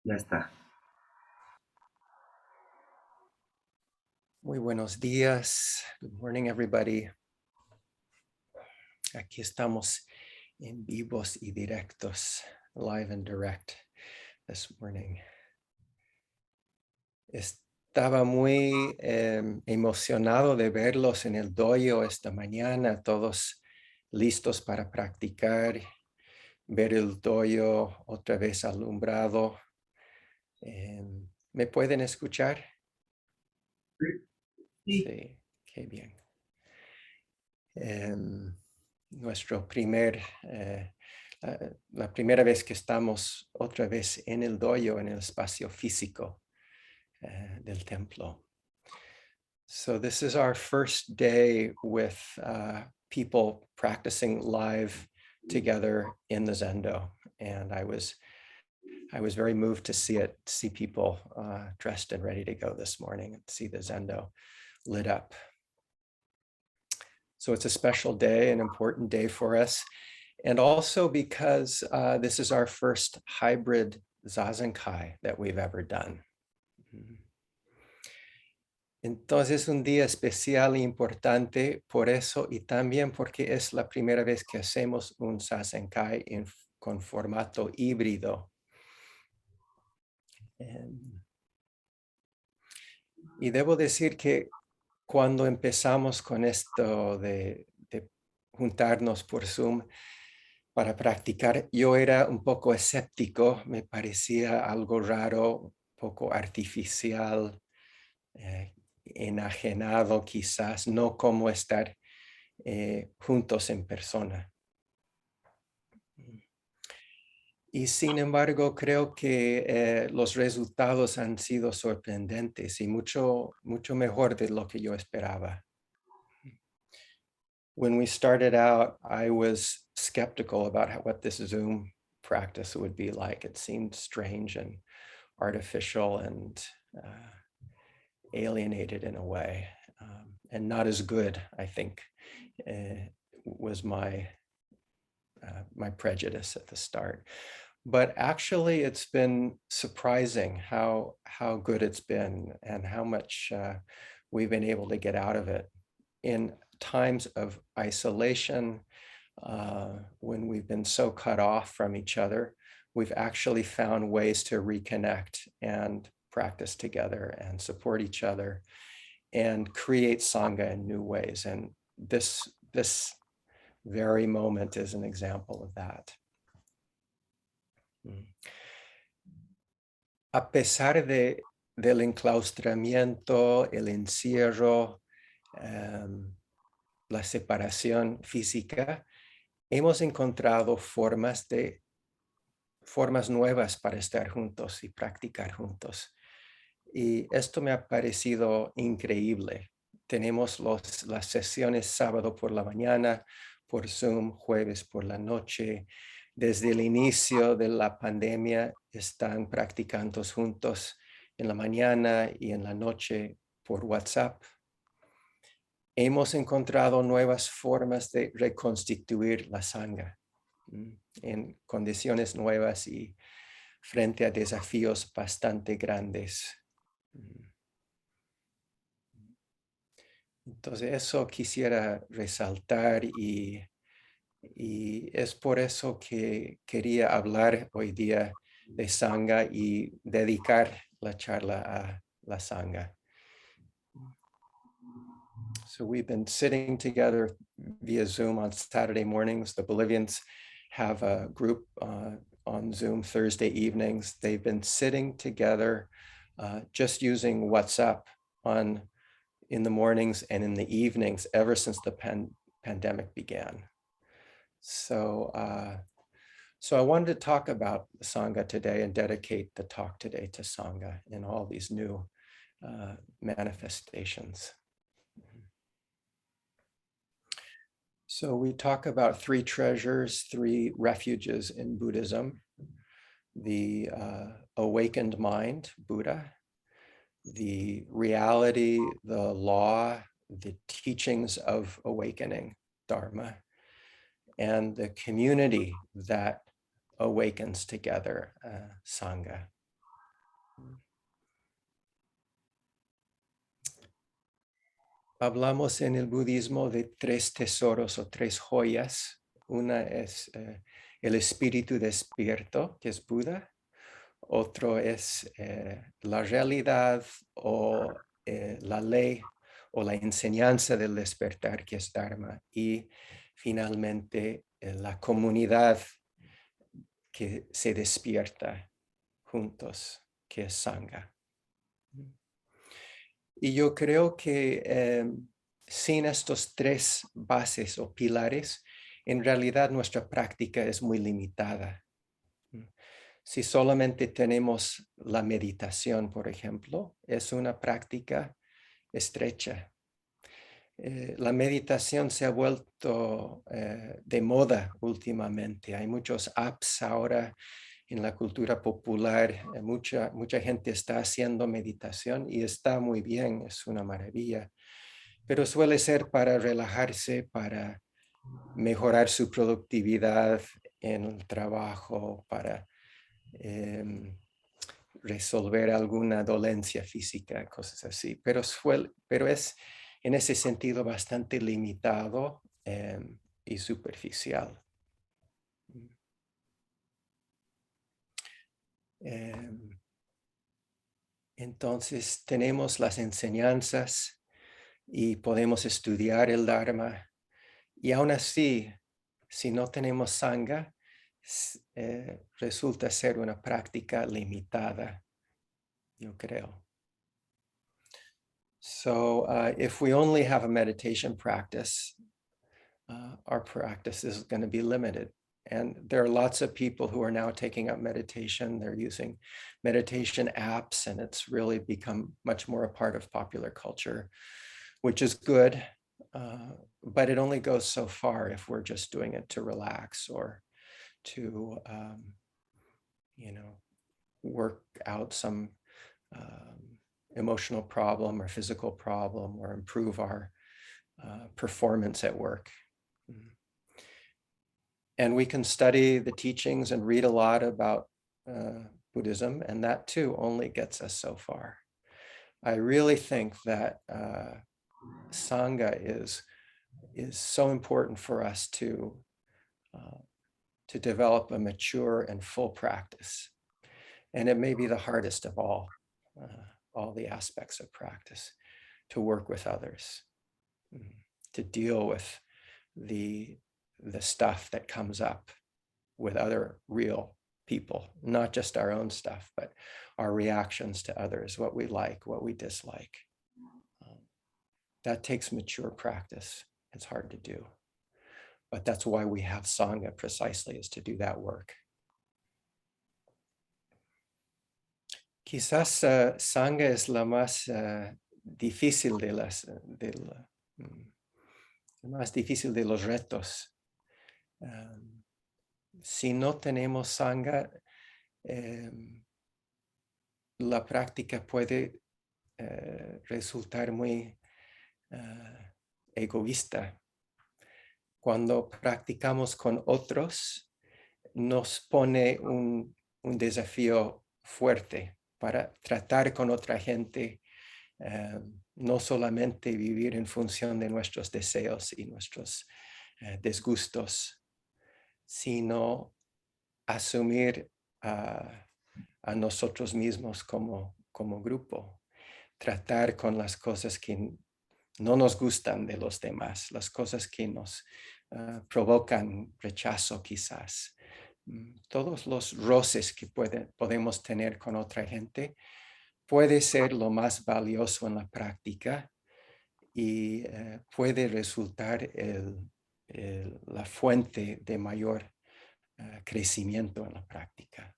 Ya está. Muy buenos días. Good morning, everybody. Aquí estamos en vivos y directos, live and direct this morning. Estaba muy emocionado de verlos en el dojo esta mañana, todos listos para practicar, ver el dojo otra vez alumbrado. ¿Me pueden escuchar? Sí. Sí, qué bien. Nuestro primer, la primera vez que estamos otra vez en el dojo, en el espacio físico del templo. So this is our first day with people practicing live together in the Zendo, and I was very moved to see people dressed and ready to go this morning, and see the Zendo lit up. So it's a special day, an important day for us. And also because this is our first hybrid Zazenkai that we've ever done. Entonces un día especial e importante por eso y también porque es la primera vez que hacemos un Zazenkai con formato híbrido. Y debo decir que cuando empezamos con esto de juntarnos por Zoom para practicar, yo era un poco escéptico, me parecía algo raro, poco artificial, enajenado quizás, no como estar juntos en persona. Y sin embargo, creo que los resultados han sido sorprendentes y mucho mejor de lo que yo esperaba. When we started out, I was skeptical about what this Zoom practice would be like. It seemed strange and artificial and alienated in a way, and not as good, I think, was my prejudice at the start. But actually, it's been surprising how good it's been and how much we've been able to get out of it in times of isolation, when we've been so cut off from each other. We've actually found ways to reconnect and practice together and support each other and create Sangha in new ways. And this very moment is an example of that. A pesar del enclaustramiento, el encierro, la separación física, hemos encontrado formas nuevas para estar juntos y practicar juntos. Y esto me ha parecido increíble. Tenemos las sesiones sábado por la mañana, por Zoom, jueves por la noche. Desde el inicio de la pandemia están practicando juntos en la mañana y en la noche por WhatsApp. Hemos encontrado nuevas formas de reconstituir la Sangha en condiciones nuevas y frente a desafíos bastante grandes. Entonces eso quisiera resaltar y es por eso que quería hablar hoy día de Sangha y dedicar la charla a la Sangha. So we've been sitting together via Zoom on Saturday mornings. The Bolivians have a group on Zoom Thursday evenings. They've been sitting together just using WhatsApp in the mornings and in the evenings ever since the pandemic began. So I wanted to talk about Sangha today and dedicate the talk today to Sangha in all these new manifestations. So we talk about three treasures, three refuges in Buddhism: the awakened mind, Buddha; the reality, the law, the teachings of awakening, Dharma; and the community that awakens together, Sangha. Hablamos en el budismo de tres tesoros o tres joyas. Una es el espíritu despierto, que es Buda. Otro es la realidad o la ley o la enseñanza del despertar, que es Dharma. Y finalmente la comunidad que se despierta juntos, que es Sangha. Y yo creo que sin estos tres bases o pilares, en realidad nuestra práctica es muy limitada. Si solamente tenemos la meditación, por ejemplo, es una práctica estrecha. La meditación se ha vuelto de moda últimamente. Hay muchos apps ahora en la cultura popular. Mucha gente está haciendo meditación y está muy bien, es una maravilla. Pero suele ser para relajarse, para mejorar su productividad en el trabajo, para resolver alguna dolencia física, cosas así. Pero es en ese sentido bastante limitado y superficial. Entonces tenemos las enseñanzas y podemos estudiar el Dharma. Y aún así, si no tenemos Sangha, resulta ser una práctica limitada, yo creo. So if we only have a meditation practice, our practice is going to be limited. And there are lots of people who are now taking up meditation. They're using meditation apps, and it's really become much more a part of popular culture, which is good. But it only goes so far if we're just doing it to relax or to, work out some emotional problem or physical problem or improve our performance at work. And we can study the teachings and read a lot about Buddhism, and that too only gets us so far. I really think that Sangha is so important for us to develop a mature and full practice. And it may be the hardest of all the aspects of practice, to work with others, to deal with the stuff that comes up with other real people, not just our own stuff, but our reactions to others, what we like, what we dislike. That takes mature practice. It's hard to do. But that's why we have Sangha, precisely, is to do that work. Quizás Sangha es la más difícil más difícil de los retos. Si no tenemos Sangha, la práctica puede resultar muy egoísta. Cuando practicamos con otros, nos pone un desafío fuerte para tratar con otra gente, no solamente vivir en función de nuestros deseos y nuestros disgustos, sino asumir a nosotros mismos como grupo, tratar con las cosas que no nos gustan de los demás, las cosas que nos provocan rechazo quizás. Todos los roces que podemos tener con otra gente puede ser lo más valioso en la práctica y puede resultar la fuente de mayor crecimiento en la práctica.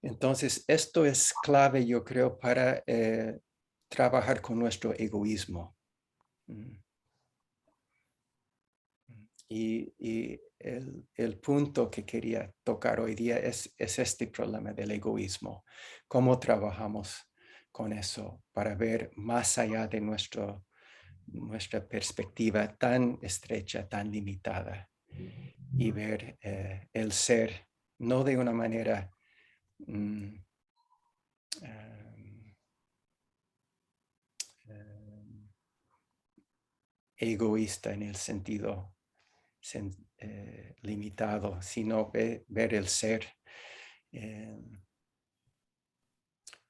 Entonces, esto es clave, yo creo, para trabajar con nuestro egoísmo. Y el punto que quería tocar hoy día es este problema del egoísmo. ¿Cómo trabajamos con eso para ver más allá de nuestra perspectiva tan estrecha, tan limitada, y ver el ser no de una manera egoísta en el sentido limitado, sino ver el ser.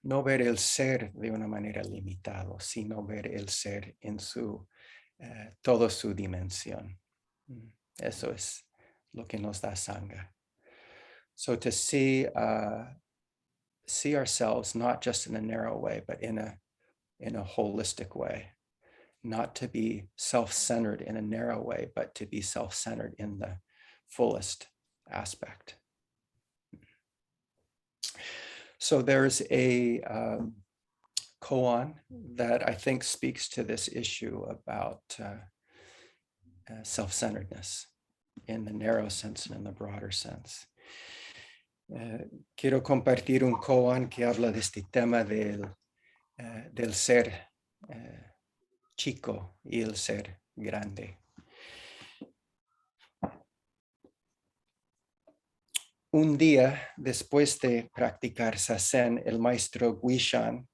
No ver el ser de una manera limitada, sino ver el ser en toda su dimensión. Eso es lo que nos da sangha. So to see ourselves not just in a narrow way, but in a holistic way. Not to be self-centered in a narrow way, but to be self-centered in the fullest aspect. So there's a koan that I think speaks to this issue about self-centeredness in the narrow sense and in the broader sense. Quiero compartir un koan que habla de este tema del ser chico y el ser grande. Un día después de practicar Zazen, el maestro Guishan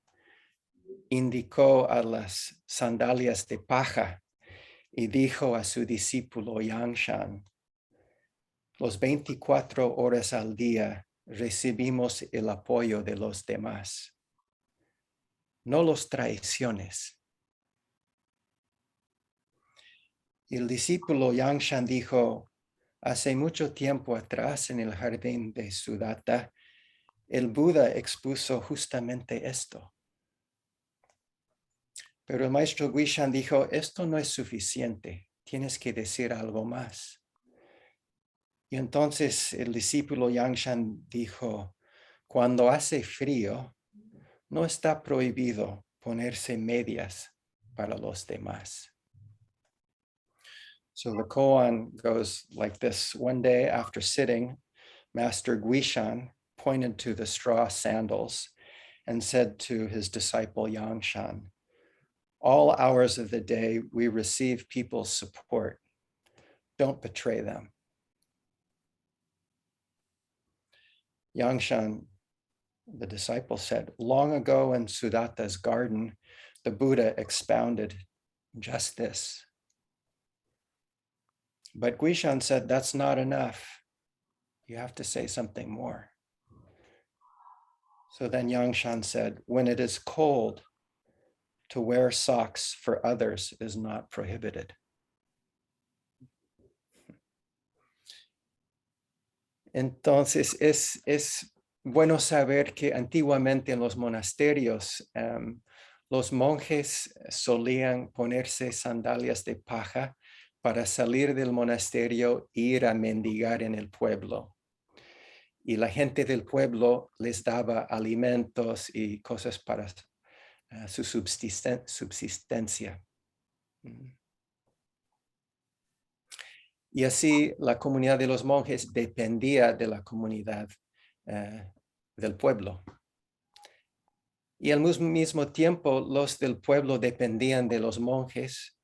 indicó a las sandalias de paja y dijo a su discípulo Yangshan: los 24 horas al día recibimos el apoyo de los demás. No los traiciones. Y el discípulo Yangshan dijo: hace mucho tiempo atrás en el jardín de Sudatta, el Buda expuso justamente esto. Pero el maestro Guishan dijo: esto no es suficiente, tienes que decir algo más. Y entonces el discípulo Yangshan dijo: cuando hace frío, no está prohibido ponerse medias para los demás. So the koan goes like this: one day after sitting, Master Guishan pointed to the straw sandals and said to his disciple Yangshan, all hours of the day we receive people's support. Don't betray them. Yangshan, the disciple, said, long ago in Sudatta's garden, the Buddha expounded just this. But Guishan said, that's not enough. You have to say something more. So then Yangshan said, when it is cold, to wear socks for others is not prohibited. Entonces es bueno saber que antiguamente en los monasterios los monjes solían ponerse sandalias de paja para salir del monasterio e ir a mendigar en el pueblo. Y la gente del pueblo les daba alimentos y cosas para su subsistencia. Y así la comunidad de los monjes dependía de la comunidad del pueblo. Y al mismo tiempo los del pueblo dependían de los monjes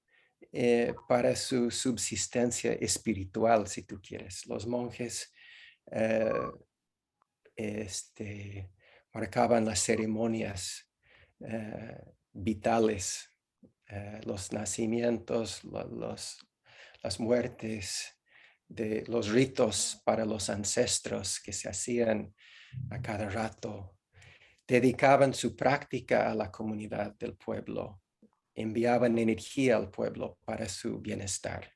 para su subsistencia espiritual, si tú quieres. Los monjes marcaban las ceremonias vitales, los nacimientos, las muertes, de los ritos para los ancestros que se hacían a cada rato. Dedicaban su práctica a la comunidad del pueblo, enviaban energía al pueblo para su bienestar.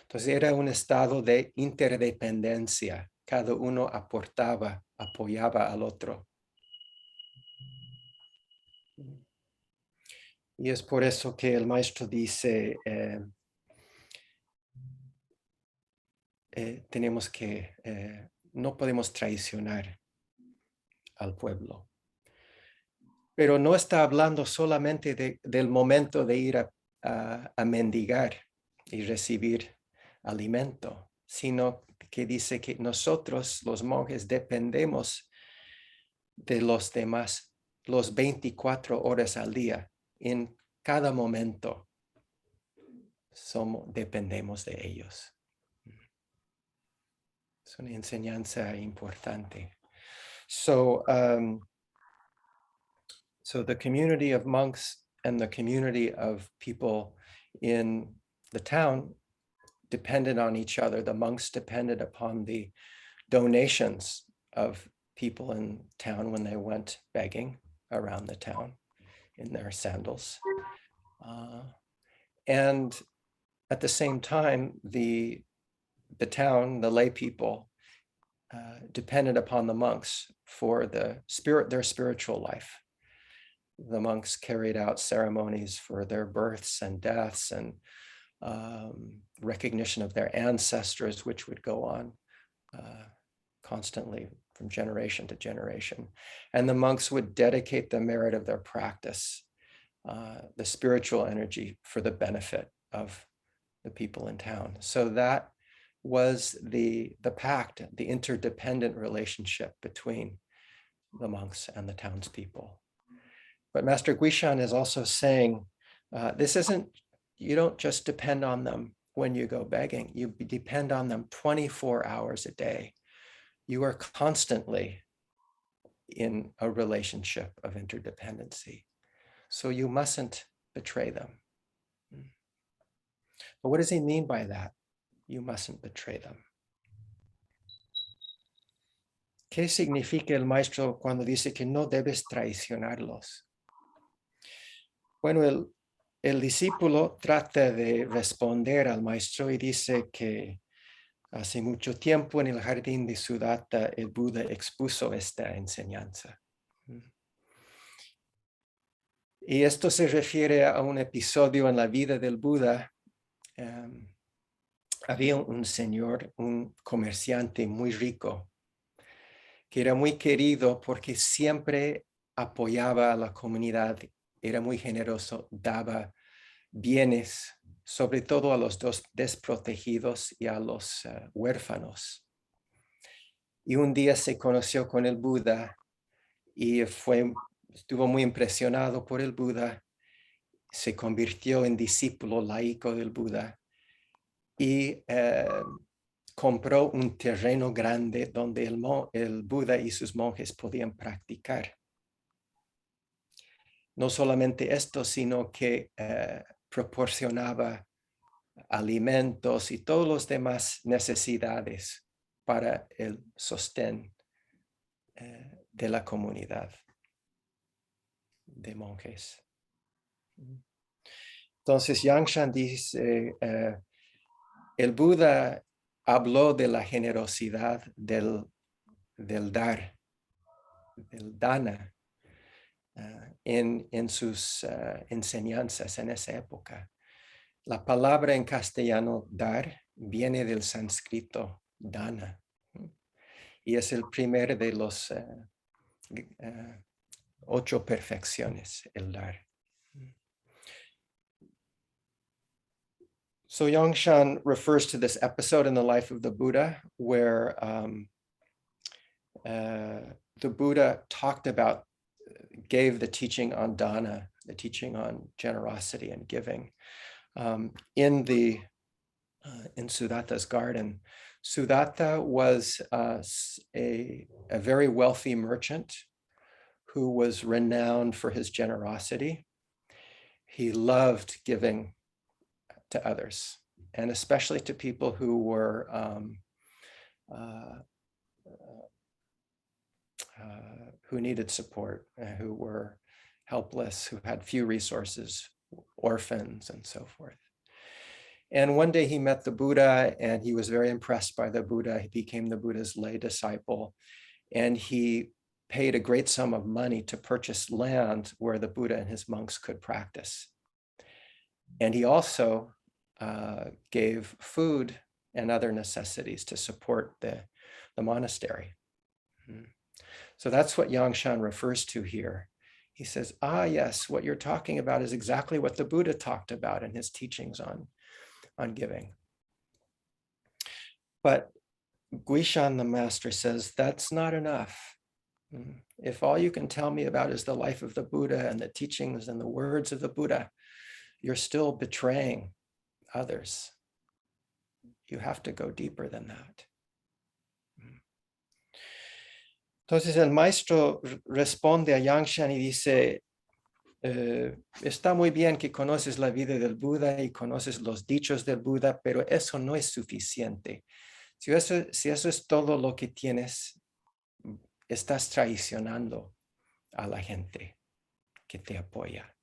Entonces era un estado de interdependencia. Cada uno aportaba, apoyaba al otro. Y es por eso que el maestro dice, no podemos traicionar al pueblo. Pero no está hablando solamente del momento de ir a mendigar y recibir alimento, sino que dice que nosotros, los monjes, dependemos de los demás los 24 horas al día. En cada momento dependemos de ellos. Es una enseñanza importante. So the community of monks and the community of people in the town depended on each other. The monks depended upon the donations of people in town when they went begging around the town in their sandals. And at the same time, the town, the lay people, depended upon the monks for their spiritual life. The monks carried out ceremonies for their births and deaths and recognition of their ancestors, which would go on constantly from generation to generation. And the monks would dedicate the merit of their practice, the spiritual energy, for the benefit of the people in town. So that was the pact, the interdependent relationship between the monks and the townspeople. But Master Guishan is also saying, this isn't, you don't just depend on them when you go begging, you depend on them 24 hours a day. You are constantly in a relationship of interdependency. So you mustn't betray them. But what does he mean by that? You mustn't betray them. ¿Qué significa el maestro cuando dice que no debes traicionarlos? Bueno, el discípulo trata de responder al maestro y dice que hace mucho tiempo en el jardín de Sudatta el Buda expuso esta enseñanza. Y esto se refiere a un episodio en la vida del Buda. Había un señor, un comerciante muy rico, que era muy querido porque siempre apoyaba a la comunidad, era muy generoso, daba bienes, sobre todo a los desprotegidos y a los huérfanos. Y un día se conoció con el Buda y estuvo muy impresionado por el Buda, se convirtió en discípulo laico del Buda y compró un terreno grande donde el Buda y sus monjes podían practicar. No solamente esto, sino que proporcionaba alimentos y todas las demás necesidades para el sostén de la comunidad de monjes. Entonces, Yangshan dice, el Buda habló de la generosidad del dar, del dana, en sus enseñanzas en esa época. La palabra en castellano dar viene del sánscrito dana y es el primero de los 8 perfecciones, el dar. So Yangshan refers to this episode in the life of the Buddha where the Buddha gave the teaching on dana, the teaching on generosity and giving. In Sudatta's garden. Sudatta was a very wealthy merchant who was renowned for his generosity. He loved giving to others, and especially to people who were who needed support, who were helpless, who had few resources, orphans, and so forth. And one day he met the Buddha and he was very impressed by the Buddha. He became the Buddha's lay disciple, and he paid a great sum of money to purchase land where the Buddha and his monks could practice. And he also gave food and other necessities to support the monastery. So that's what Yangshan refers to here. He says, yes, what you're talking about is exactly what the Buddha talked about in his teachings on giving. But Guishan, the master, says that's not enough. If all you can tell me about is the life of the Buddha and the teachings and the words of the Buddha, you're still betraying others. You have to go deeper than that. Entonces el maestro responde a Yangshan y dice, Está muy bien que conoces la vida del Buda y conoces los dichos del Buda, pero eso no es suficiente. Si eso es todo lo que tienes, estás traicionando a la gente que te apoya.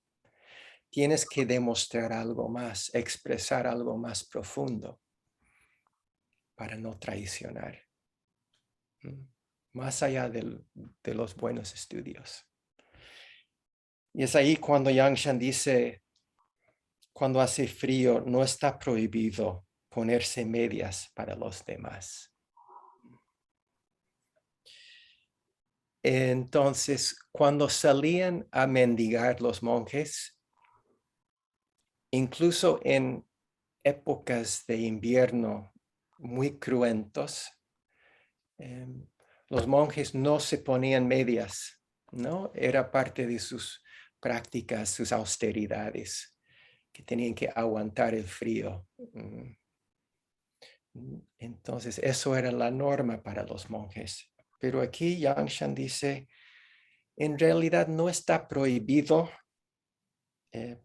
Tienes que demostrar algo más, expresar algo más profundo para no traicionar, más allá de los buenos estudios. Y es ahí cuando Yangshan dice, cuando hace frío no está prohibido ponerse medias para los demás. Entonces, cuando salían a mendigar los monjes, incluso en épocas de invierno muy cruentos, los monjes no se ponían medias, ¿no? Era parte de sus prácticas, sus austeridades, que tenían que aguantar el frío. Entonces, eso era la norma para los monjes. Pero aquí Yangshan dice, en realidad no está prohibido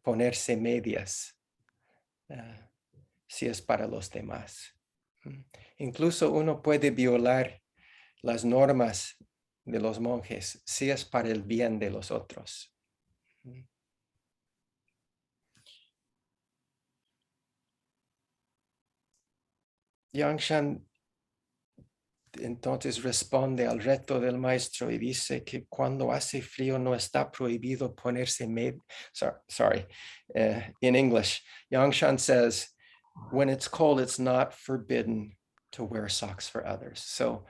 ponerse medias si es para los demás. Incluso uno puede violar las normas de los monjes si es para el bien de los otros. Yangshan entonces responde al reto del maestro y dice que cuando hace frío no está prohibido ponerse medias. Sorry, in English, Yangshan says, when it's cold, it's not forbidden to wear socks for others. So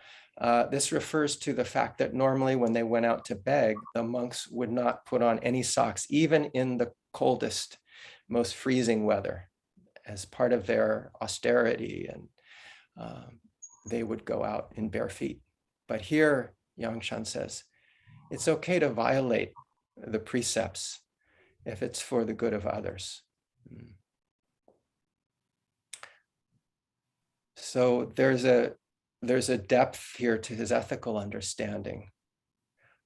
this refers to the fact that normally when they went out to beg, the monks would not put on any socks, even in the coldest, most freezing weather, as part of their austerity, and they would go out in bare feet. But here, Yangshan says, it's okay to violate the precepts if it's for the good of others. So there's a depth here to his ethical understanding.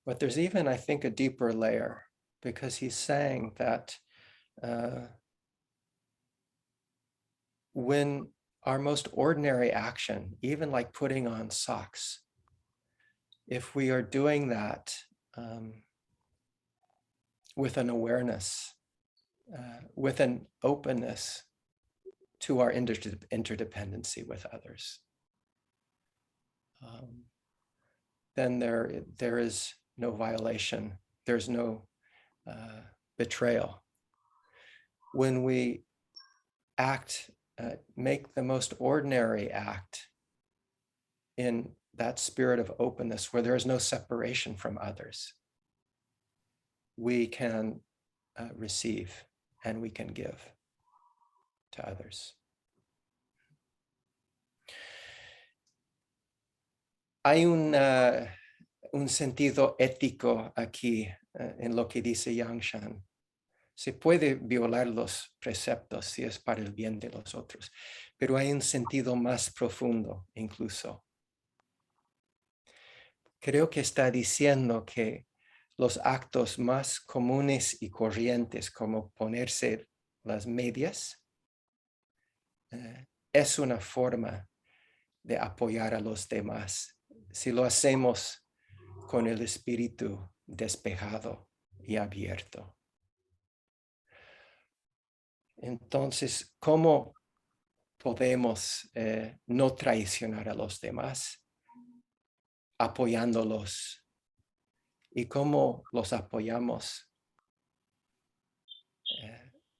But there's even, I think, a deeper layer, because he's saying that when our most ordinary action, even like putting on socks, if we are doing that with an awareness, with an openness to our interdependency with others, then there is no violation, there's no betrayal. When we act, make the most ordinary act in that spirit of openness where there is no separation from others, we can receive and we can give to others. Hay un sentido ético aquí en lo que dice Yangshan. Se puede violar los preceptos si es para el bien de los otros, pero hay un sentido más profundo incluso. Creo que está diciendo que los actos más comunes y corrientes, como ponerse las medias, es una forma de apoyar a los demás si lo hacemos con el espíritu despejado y abierto. Entonces, ¿cómo podemos no traicionar a los demás? Apoyándolos. ¿Y cómo los apoyamos?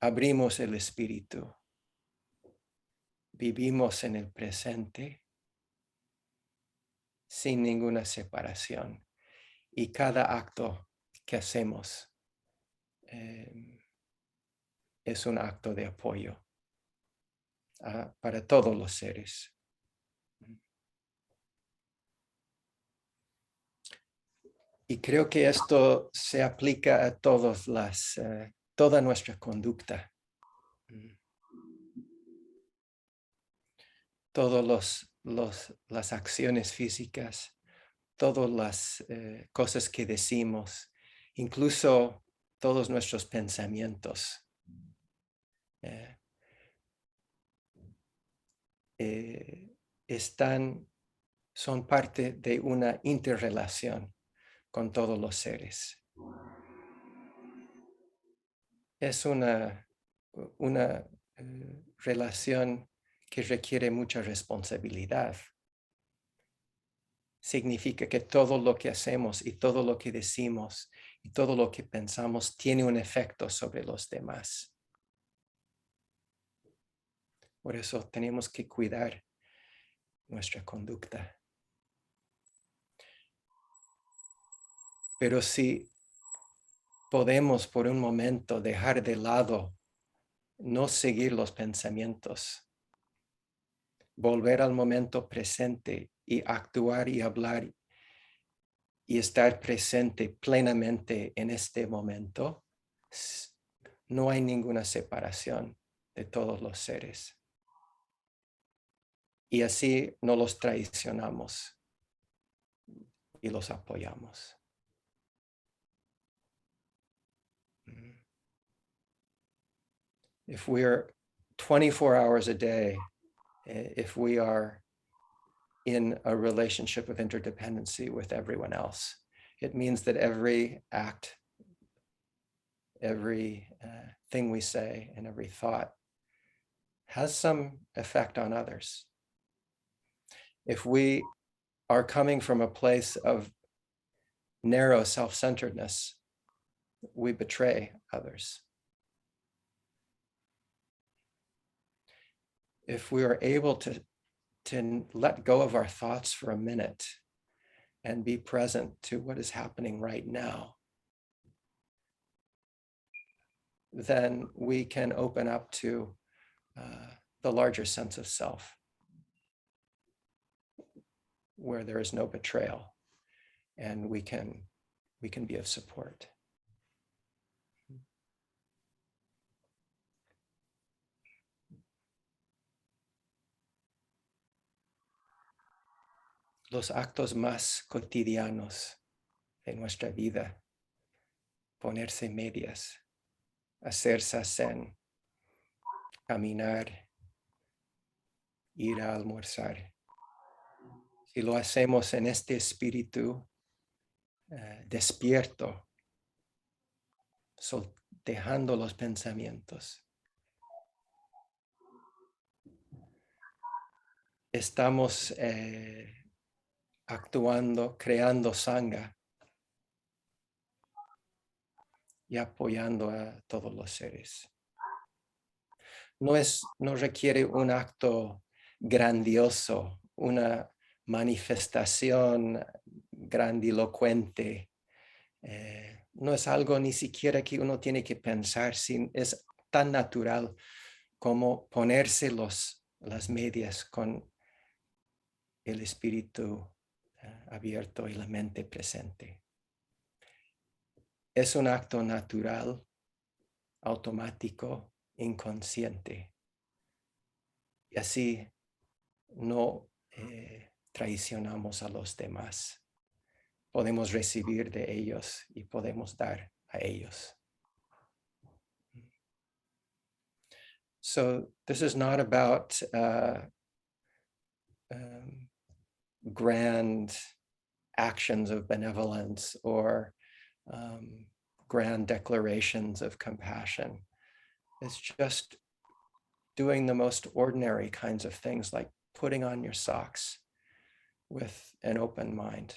Abrimos el espíritu. Vivimos en el presente sin ninguna separación. Y cada acto que hacemos es un acto de apoyo para todos los seres. Y creo que esto se aplica a toda nuestra conducta. Todas las acciones físicas, todas las cosas que decimos, incluso todos nuestros pensamientos eh, son parte de una interrelación con todos los seres. Es una relación que requiere mucha responsabilidad. Significa que todo lo que hacemos y todo lo que decimos y todo lo que pensamos tiene un efecto sobre los demás. Por eso tenemos que cuidar nuestra conducta. Pero si podemos por un momento dejar de lado, no seguir los pensamientos, volver al momento presente y actuar y hablar y estar presente plenamente en este momento, no hay ninguna separación de todos los seres. Y así no los traicionamos y los apoyamos. If we're 24 hours a day, if we are in a relationship of interdependency with everyone else, it means that every act, every thing we say, and every thought has some effect on others. If we are coming from a place of narrow self-centeredness, we betray others. If we are able to let go of our thoughts for a minute and be present to what is happening right now, then we can open up to the larger sense of self, where there is no betrayal, and we can be of support. Los actos más cotidianos de nuestra vida, ponerse medias, hacer zazen, caminar, ir a almorzar. Si lo hacemos en este espíritu despierto, dejando los pensamientos, estamos actuando, creando sangha y apoyando a todos los seres. No requiere un acto grandioso, una manifestación grandilocuente. No es algo ni siquiera que uno tiene que pensar, es tan natural como ponerse las medias con el espíritu abierto y la mente presente. Es un acto natural, automático, inconsciente. Y así no traicionamos a los demás. Podemos recibir de ellos y podemos dar a ellos. So this is not about grand actions of benevolence or grand declarations of compassion. It's just doing the most ordinary kinds of things, like putting on your socks with an open mind,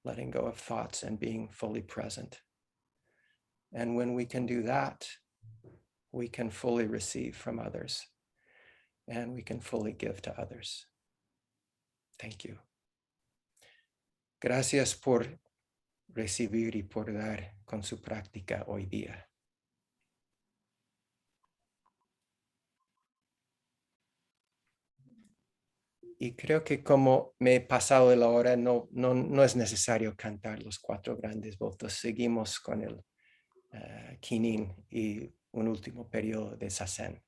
letting go of thoughts and being fully present. And when we can do that, we can fully receive from others, and we can fully give to others. Thank you. Gracias por recibir y por dar con su práctica hoy día. Y creo que como me he pasado de la hora, no es necesario cantar los 4 grandes votos. Seguimos con el Kinin y un último periodo de Zazen.